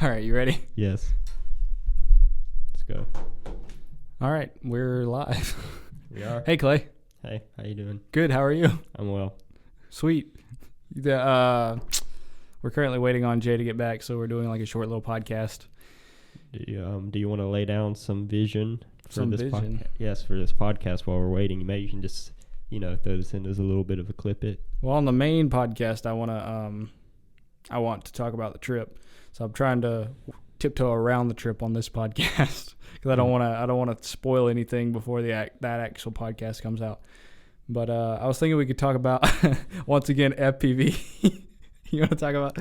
All right, you ready? Yes. Let's go. All right, we're live. We are. Hey, Clay. Hey, how you doing? Good, how are you? I'm well. Sweet. We're currently waiting on Jay to get back, so we're doing like a short little podcast. Do you want to lay down some vision for Some this vision? Yes, for this podcast while we're waiting. Maybe you can just, throw this in as a little bit of a clip it. Well, on the main podcast, I want to talk about the trip. So I'm trying to tiptoe around the trip on this podcast because I don't want to spoil anything before that actual podcast comes out. But I was thinking we could talk about once again FPV. You want to talk about?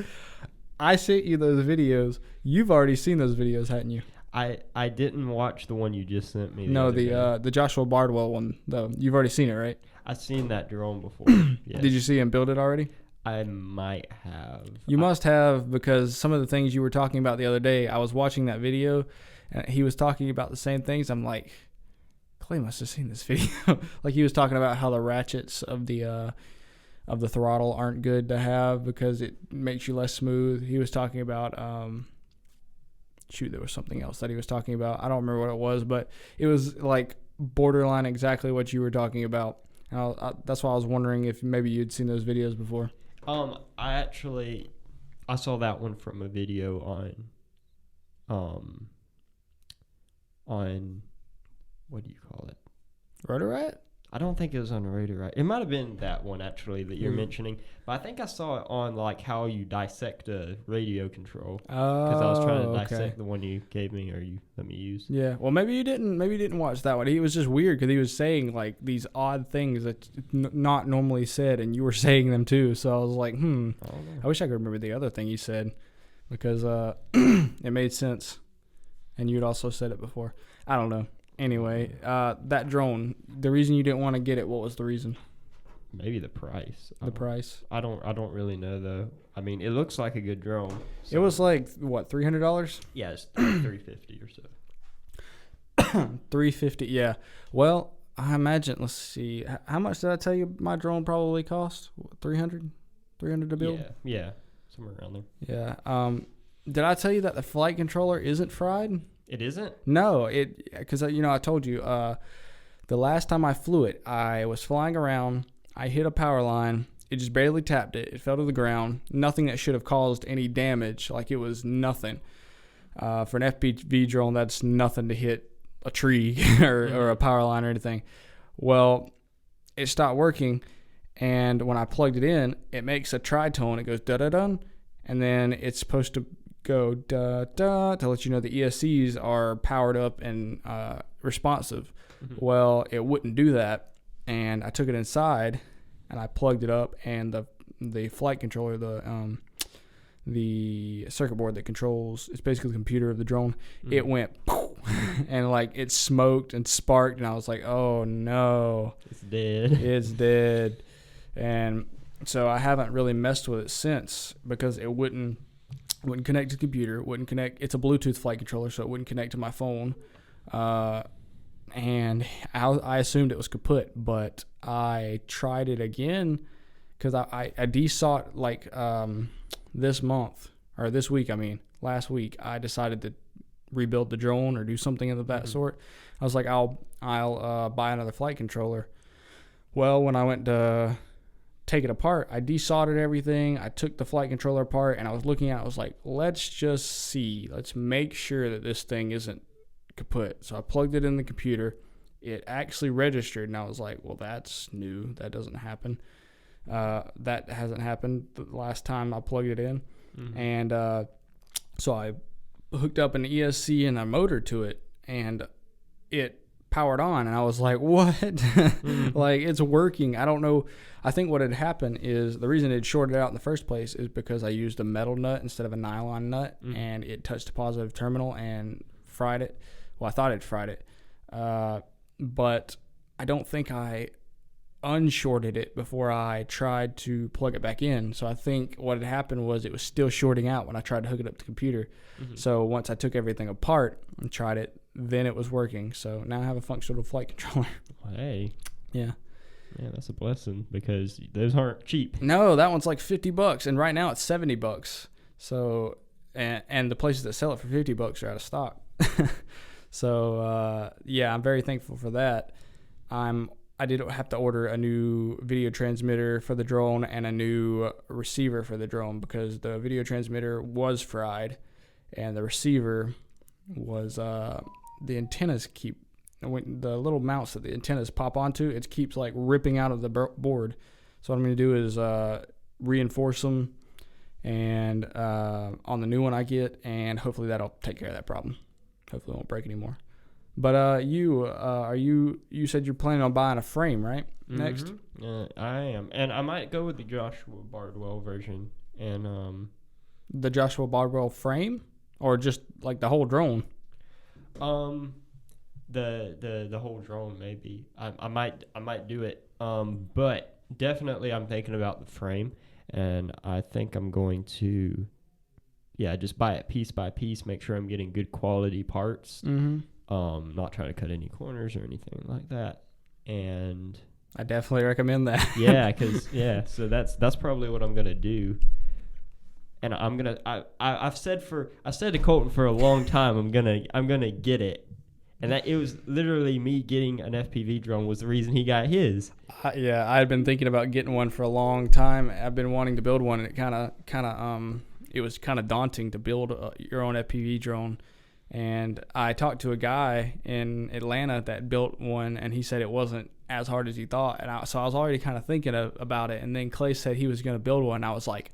I sent you those videos. You've already seen those videos, hadn't you? I didn't watch the one you just sent me. The Joshua Bardwell one though. You've already seen it, right? I've seen that drone before. Yes. Did you see him build it already? I might have. You must have, because some of the things you were talking about the other day, I was watching that video and he was talking about the same things. I'm like, Clay must have seen this video. Like he was talking about how the ratchets of the throttle aren't good to have because it makes you less smooth. He was talking about there was something else that he was talking about. I don't remember what it was, but it was like borderline exactly what you were talking about. That's why I was wondering if maybe you'd seen those videos before. I saw that one from a video on what do you call it? Rotor Riot? I don't think it was on Rotor Riot. It might have been that one actually that you're mentioning, but I think I saw it on like how you dissect a radio control. Because I was trying to dissect the one you gave me or you let me use. Yeah, well maybe you didn't watch that one. He was just weird because he was saying like these odd things that not normally said, and you were saying them too. So I was like, I wish I could remember the other thing you said because it made sense, and you'd also said it before. I don't know. Anyway, that drone, the reason you didn't want to get it, what was the reason? Maybe the price. The price? I don't really know though. I mean, it looks like a good drone. So. It was like what, $300? Yeah, it's $350 or so. $350, yeah. Well, I imagine. Let's see. How much did I tell you my drone probably cost? $300 to build. Yeah, somewhere around there. Yeah. Did I tell you that the flight controller isn't fried? It isn't? No, because I told you the last time I flew it, I was flying around. I hit a power line. It just barely tapped it. It fell to the ground. Nothing that should have caused any damage. Like it was nothing. For an FPV drone, that's nothing to hit a tree or a power line or anything. Well, it stopped working, and when I plugged it in, it makes a tritone. It goes da-da-dun, and then it's supposed to go da-da to let you know the ESCs are powered up and responsive. Mm-hmm. Well, it wouldn't do that, and I took it inside and I plugged it up, and the flight controller, the circuit board that controls, it's basically the computer of the drone, it went and like it smoked and sparked, and I was like, oh no, it's dead. And so I haven't really messed with it since because it wouldn't connect to the computer, wouldn't connect. It's a Bluetooth flight controller, so it wouldn't connect to my phone. And I assumed it was kaput, but I tried it again because I desought like this week, last week, I decided to rebuild the drone or do something of that sort. I was like, I'll buy another flight controller. Well, when I went to take it apart, I desoldered everything. I took the flight controller apart, and I was looking at it. I was like, let's make sure that this thing isn't kaput. So I plugged it in the computer. It actually registered, and I was like, well, that's new. That doesn't happen. That hasn't happened the last time I plugged it in. And so I hooked up an ESC and a motor to it, and it powered on, and I was like, what? Like, it's working. I don't know. I think what had happened is the reason it shorted out in the first place is because I used a metal nut instead of a nylon nut, and it touched a positive terminal and fried it. Well, I thought it fried it, but I don't think I unshorted it before I tried to plug it back in. So I think what had happened was it was still shorting out when I tried to hook it up to the computer. So once I took everything apart and tried it, then it was working. So now I have a functional flight controller. Hey. Yeah. Yeah, that's a blessing because those aren't cheap. No, that one's like $50, and right now it's $70. So and the places that sell it for $50 are out of stock. So yeah, I'm very thankful for that. I did have to order a new video transmitter for the drone and a new receiver for the drone because the video transmitter was fried, and the receiver was the antennas the little mounts that the antennas pop onto, it keeps like ripping out of the board. So what I'm going to do is reinforce them and on the new one I get, and hopefully that'll take care of that problem. Hopefully it won't break anymore. But you said you're planning on buying a frame, right? Next? I am. And I might go with the Joshua Bardwell version. And the Joshua Bardwell frame? Or just like the whole drone? The whole drone maybe. I might do it. But definitely I'm thinking about the frame, and I think I'm going to just buy it piece by piece, make sure I'm getting good quality parts. Mm-hmm. Not trying to cut any corners or anything like that. And I definitely recommend that. So that's probably what I'm gonna do. And I've said to Colten for a long time I'm gonna get it. And that it was literally me getting an FPV drone was the reason he got his. I had been thinking about getting one for a long time. I've been wanting to build one, and it was kind of daunting to build your own FPV drone. And I talked to a guy in Atlanta that built one, and he said it wasn't as hard as he thought. And so I was already kind of thinking about it. And then Clay said he was going to build one. And I was like,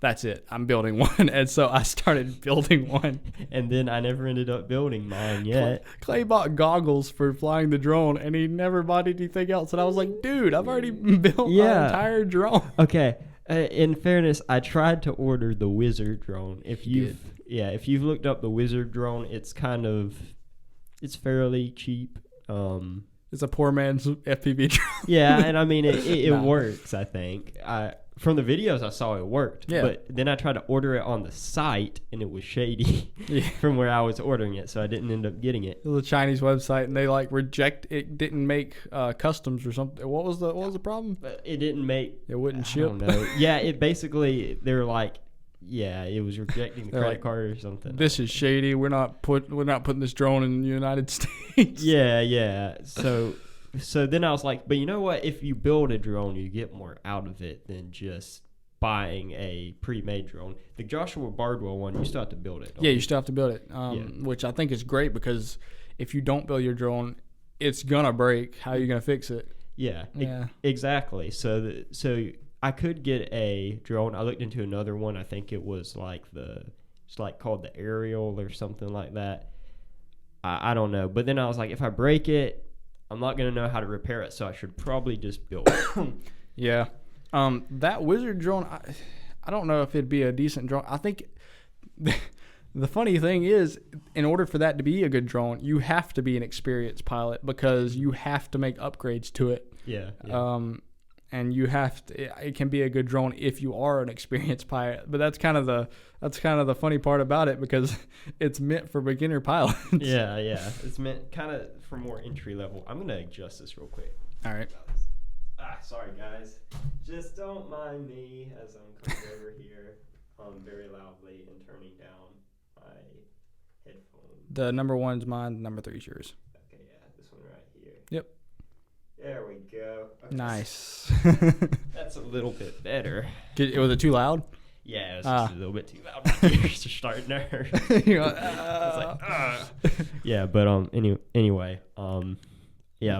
that's it. I'm building one. And so I started building one. And then I never ended up building mine yet. Clay bought goggles for flying the drone, and he never bought anything else. And I was like, dude, I've already built my entire drone. Okay. In fairness, I tried to order the Wizard drone. If you've looked up the Wizard drone, it's fairly cheap. It's a poor man's FPV drone. Yeah, and I mean it works. I think from the videos I saw it worked. Yeah. But then I tried to order it on the site, and it was shady from where I was ordering it, so I didn't end up getting it. It was a Chinese website, and they reject it. Didn't make customs or something. What was the problem? It didn't make. It wouldn't ship. I don't know. Yeah, it basically they were like, it was rejecting the credit card or something. This is shady. We're not putting this drone in the United States. Yeah. So then I was like, but you know what? If you build a drone, you get more out of it than just buying a pre-made drone. The Joshua Bardwell one, you still have to build it. Yeah, you still have to build it, which I think is great, because if you don't build your drone, it's gonna break. How are you gonna fix it? Yeah. Exactly. So I could get a drone. I looked into another one. I think it was called the Aerial or something like that. I don't know. But then I was like, if I break it, I'm not going to know how to repair it, so I should probably just build it. Yeah. That Wizard drone, I don't know if it'd be a decent drone. I think the funny thing is, in order for that to be a good drone, you have to be an experienced pilot, because you have to make upgrades to it. Yeah. And you have to. It can be a good drone if you are an experienced pilot, but that's kind of the funny part about it, because it's meant for beginner pilots. Yeah. It's meant kind of for more entry level. I'm gonna adjust this real quick. All right. Sorry guys. Just don't mind me as I'm coming over here very loudly and turning down my headphones. The number 1's mine. The number 3's yours. Okay, this one right here. Yep. There we go. Okay. Nice. That's a little bit better. Was it too loud? Yeah, it was just a little bit too loud. My ears are starting to hurt. Yeah, but anyway, I'm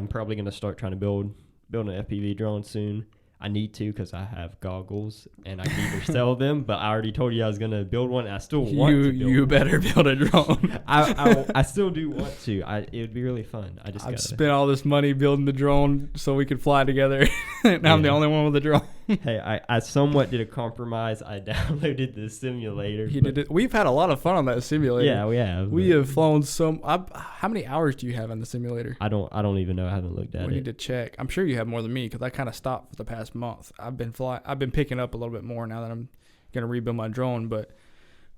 probably gonna start trying to build an FPV drone soon. I need to, because I have goggles and I can either sell them, but I already told you I was going to build one. And I still want to build one. You better build a drone. I still do want to. It would be really fun. I've spent all this money building the drone so we could fly together. And I'm the only one with a drone. Hey, I somewhat did a compromise. I downloaded the simulator. We've had a lot of fun on that simulator. Yeah, we have. We have flown how many hours do you have in the simulator? I don't even know. I haven't looked at it. We need to check. I'm sure you have more than me, because I kind of stopped for the past month. I've been picking up a little bit more now that I'm gonna rebuild my drone, but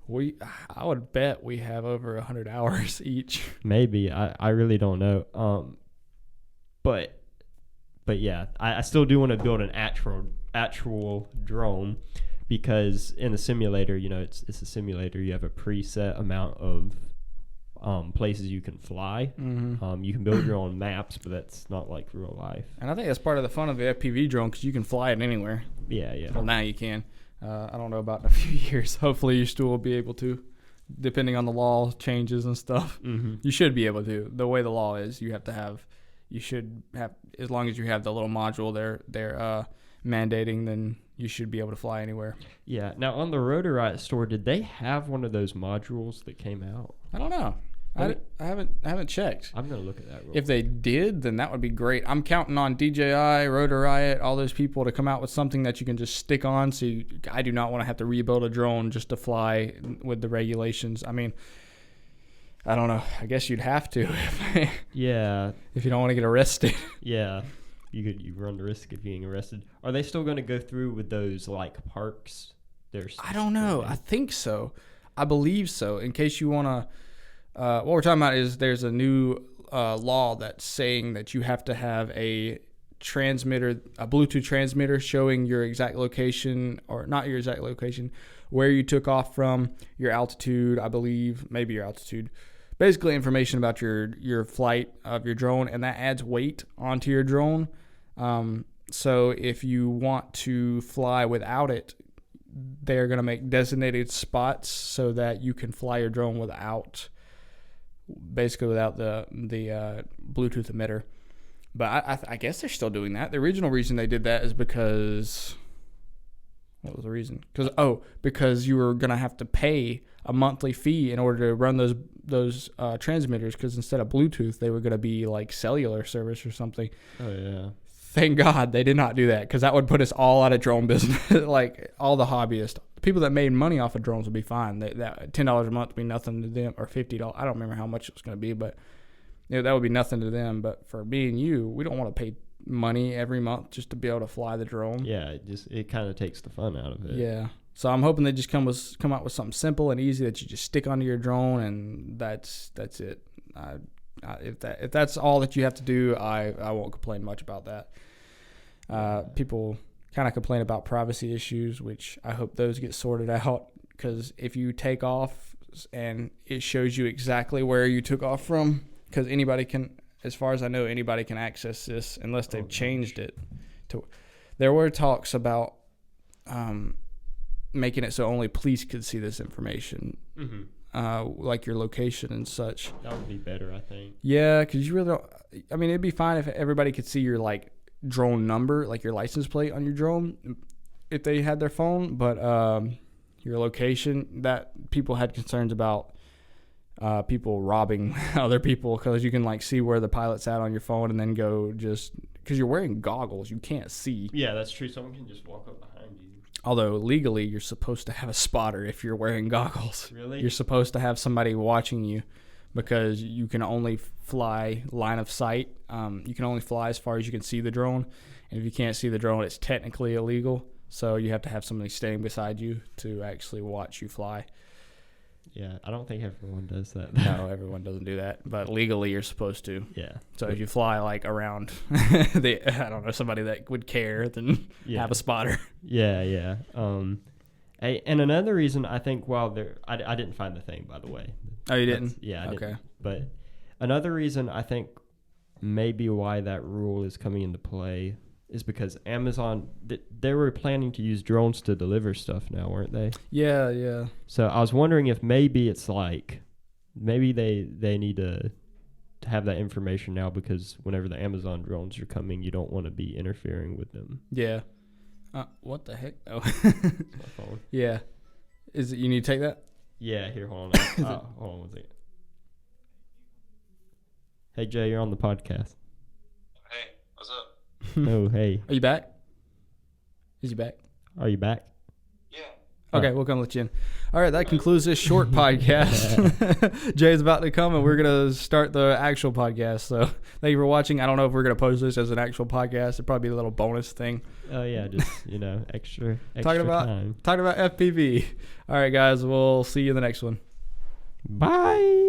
I would bet we have over 100 hours each. Maybe. I really don't know. But yeah, I still do want to build an actual drone, because in the simulator, it's a simulator. You have a preset amount of places you can fly. Mm-hmm. You can build your own maps, but that's not like real life. And I think that's part of the fun of the FPV drone because you can fly it anywhere. Yeah. Well, now you can. I don't know about in a few years. Hopefully, you still will be able to, depending on the law changes and stuff. Mm-hmm. You should be able to. The way the law is, you should have, as long as you have the little module they're mandating, then you should be able to fly anywhere. Yeah. Now, on the Rotor Riot store, did they have one of those modules that came out? I don't know. I haven't checked. I'm gonna look at that. If they did, then that would be great. I'm counting on DJI, Rotor Riot, all those people to come out with something that you can just stick on. I do not want to have to rebuild a drone just to fly with the regulations. I mean, I don't know. I guess you'd have to. Yeah. If you don't want to get arrested. Yeah. You run the risk of being arrested. Are they still going to go through with those like parks? I don't know. I think so. I believe so. In case you want to. What we're talking about is there's a new law that's saying that you have to have a Bluetooth transmitter showing your exact location, or not your exact location, where you took off from, your altitude, I believe, maybe your altitude. Basically information about your flight of your drone, and that adds weight onto your drone. So if you want to fly without it, they're going to make designated spots so that you can fly your drone without the Bluetooth emitter. But I guess they're still doing that. The original reason they did that is because, what was the reason? Because you were going to have to pay a monthly fee in order to run those transmitters, because instead of Bluetooth, they were going to be like cellular service or something. Oh, yeah. Thank God they did not do that, because that would put us all out of drone business. Like, all the hobbyists. People that made money off of drones would be fine. That $10 a month would be nothing to them, or $50. I don't remember how much it was going to be, but that would be nothing to them. But for me and you, we don't want to pay money every month just to be able to fly the drone. Yeah, it kind of takes the fun out of it. Yeah. So I'm hoping they just come out with something simple and easy that you just stick onto your drone, and that's it. If that's all that you have to do, I won't complain much about that. People kind of complain about privacy issues, which I hope those get sorted out, because if you take off and it shows you exactly where you took off from, because anybody can, as far as I know, anybody can access this unless they've changed it. There were talks about making it so only police could see this information. Mm-hmm. Like your location and such. That would be better, I think. Yeah, because you really don't. I mean, it'd be fine if everybody could see your like drone number, like your license plate on your drone, if they had their phone. But your location, that people had concerns about people robbing other people, because you can like see where the pilot's at on your phone, and then go just because you're wearing goggles, you can't see. Yeah, that's true. Someone can just walk up behind you. Although legally, you're supposed to have a spotter if you're wearing goggles. Really? You're supposed to have somebody watching you, because you can only fly line of sight. You can only fly as far as you can see the drone. And if you can't see the drone, it's technically illegal. So you have to have somebody standing beside you to actually watch you fly. Yeah, I don't think everyone does that. No, everyone doesn't do that. But legally, you're supposed to. Yeah. So if you fly like around, somebody that would care, then have a spotter. Yeah. And another reason I think, I didn't find the thing, by the way. Oh, you didn't? Yeah, I okay. didn't. But another reason I think maybe why that rule is coming into play is because Amazon, they were planning to use drones to deliver stuff now, weren't they? Yeah. So I was wondering if maybe it's like, maybe they need to have that information now, because whenever the Amazon drones are coming, you don't want to be interfering with them. Yeah. What the heck? Oh. It's my phone. Yeah. Is it, you need to take that? Yeah, here, hold on. Hold on 1 second. Hey, Jay, you're on the podcast. Hey, what's up? Oh, hey. Are you back? Is he back? Are you back? Yeah. Okay, we'll come let you in. All right, that concludes this short podcast. Jay's about to come, and we're going to start the actual podcast. So thank you for watching. I don't know if we're going to post this as an actual podcast. It'll probably be a little bonus thing. Oh, yeah, just, extra talking time. Talking about FPV. All right, guys, we'll see you in the next one. Bye.